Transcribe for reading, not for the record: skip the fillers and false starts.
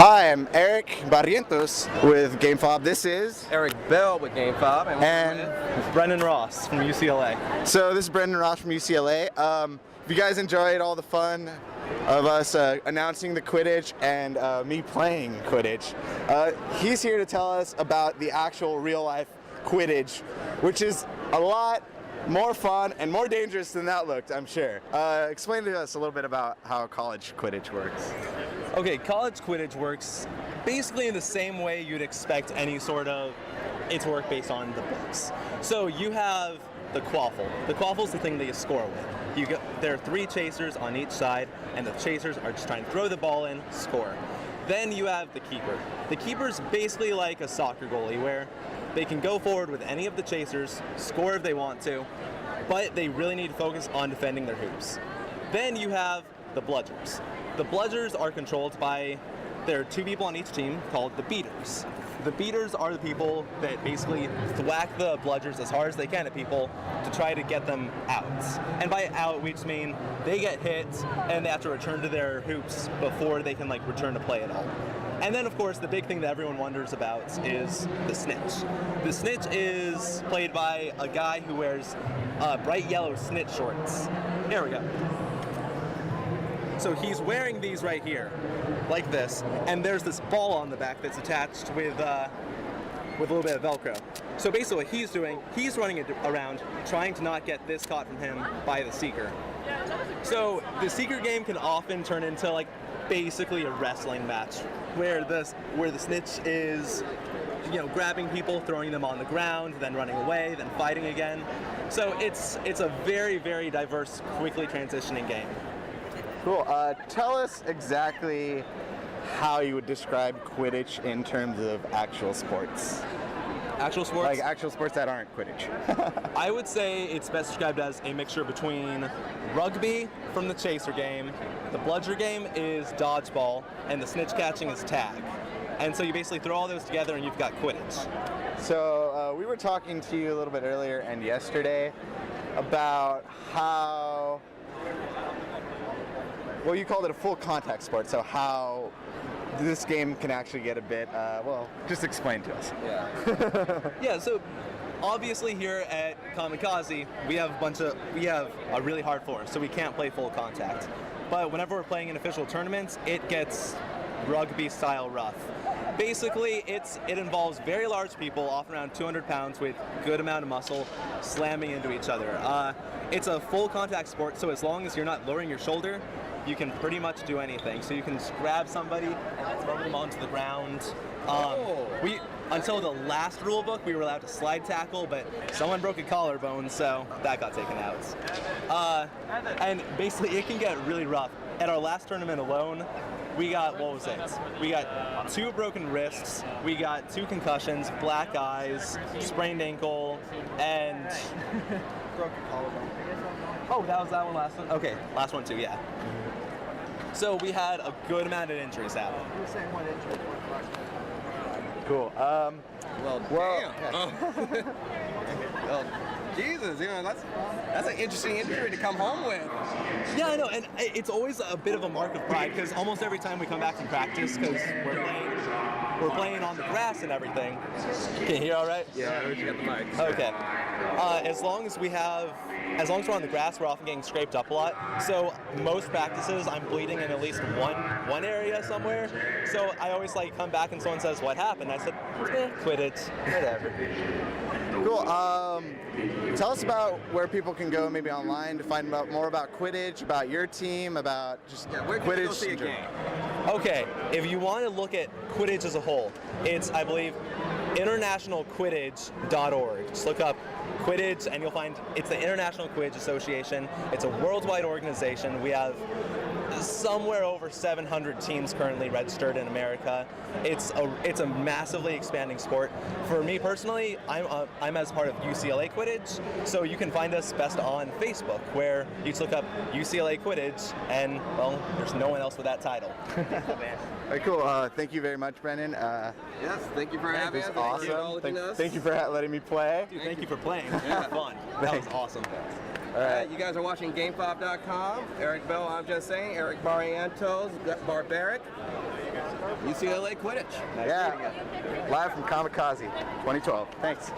Hi, I'm Eric Barrientos with GameFob. This is Eric Bell with GameFob, and with Brendan Ross from UCLA. So this is Brendan Ross from UCLA. If you guys enjoyed all the fun of us announcing the Quidditch and me playing Quidditch, he's here to tell us about the actual real-life Quidditch, which is a lot more fun and more dangerous than that looked, I'm sure. Explain to us a little bit about how college Quidditch works. Okay, college Quidditch works basically in the same way you'd expect any sort of it to work based on the books. So you have the quaffle. The quaffle's the thing that you score with. There are 3 chasers on each side, and the chasers are just trying to throw the ball in, score. Then you have the keeper. The keeper's basically like a soccer goalie, where they can go forward with any of the chasers, score if they want to, but they really need to focus on defending their hoops. Then you have the bludgers. The bludgers are controlled by, there are 2 people on each team called the beaters. The beaters are the people that basically thwack the bludgers as hard as they can at people to try to get them out. And by out, we just mean they get hit and they have to return to their hoops before they can return to play at all. And then, of course, the big thing that everyone wonders about is the snitch. The snitch is played by a guy who wears bright yellow snitch shorts. There we go. So he's wearing these right here, like this, and there's this ball on the back that's attached with a little bit of Velcro. So basically what he's doing, he's running it around trying to not get this caught from him by the seeker. So the seeker game can often turn into basically a wrestling match where the snitch is grabbing people, throwing them on the ground, then running away, then fighting again. So it's a very, very diverse, quickly transitioning game. Cool. Tell us exactly how you would describe Quidditch in terms of actual sports. Actual sports? Like actual sports that aren't Quidditch. I would say it's best described as a mixture between rugby from the chaser game, the bludger game is dodgeball, and the snitch catching is tag. And so you basically throw all those together and you've got Quidditch. So we were talking to you a little bit earlier and yesterday about how, well, you called it a full contact sport, so how this game can actually get a bit, well, just explain to us. Yeah. Yeah, so obviously here at Kamikaze, we have a really hard floor, so we can't play full contact. But whenever we're playing in official tournaments, it gets rugby style rough. Basically, it involves very large people, often around 200 pounds with good amount of muscle, slamming into each other. It's a full contact sport, so as long as you're not lowering your shoulder, you can pretty much do anything. So you can just grab somebody and throw them onto the ground. Until the last rule book, we were allowed to slide tackle, but someone broke a collarbone, so that got taken out. And basically, it can get really rough. At our last tournament alone, we got, what was it? We got 2 broken wrists, we got 2 concussions, black eyes, sprained ankle, and broken collarbone. Oh, that was that one last one? Okay, last one too, yeah. So we had a good amount of injuries happen. You were saying 1 injury. Cool. Well, Jesus, that's an interesting injury to come home with. Yeah, I know, and it's always a bit of a mark of pride because almost every time we come back from practice, because we're playing on the grass and everything. Can you hear all right? Yeah, I heard you got the mic. Okay. As long as we're on the grass, we're often getting scraped up a lot. So most practices, I'm bleeding in at least one area somewhere. So I always come back and someone says, "What happened?" I said, Quidditch, whatever. Cool. Tell us about where people can go, maybe online, to find out more about Quidditch, about your team, about just where can Quidditch. you go see a game? Okay, if you want to look at Quidditch as a whole, it's, I believe, internationalquidditch.org. Just look up Quidditch and you'll find it's the International Quidditch Association. It's a worldwide organization. We have somewhere over 700 teams currently registered in America. It's a massively expanding sport. For me personally, I'm as part of UCLA Quidditch, so you can find us best on Facebook, where you just look up UCLA Quidditch, and well, there's no one else with that title. All right, cool. Thank you very much, Brendan. Yes, thank you for having us. Awesome. Thank you for letting me play. Dude, thank you for playing. That was fun. That was awesome. All right. You guys are watching GameFob.com. Eric Bell, I'm just saying. Eric Barrientos, Barbaric. UCLA Quidditch. Nice meeting you. Yeah. Live from Kamikaze 2012. Thanks.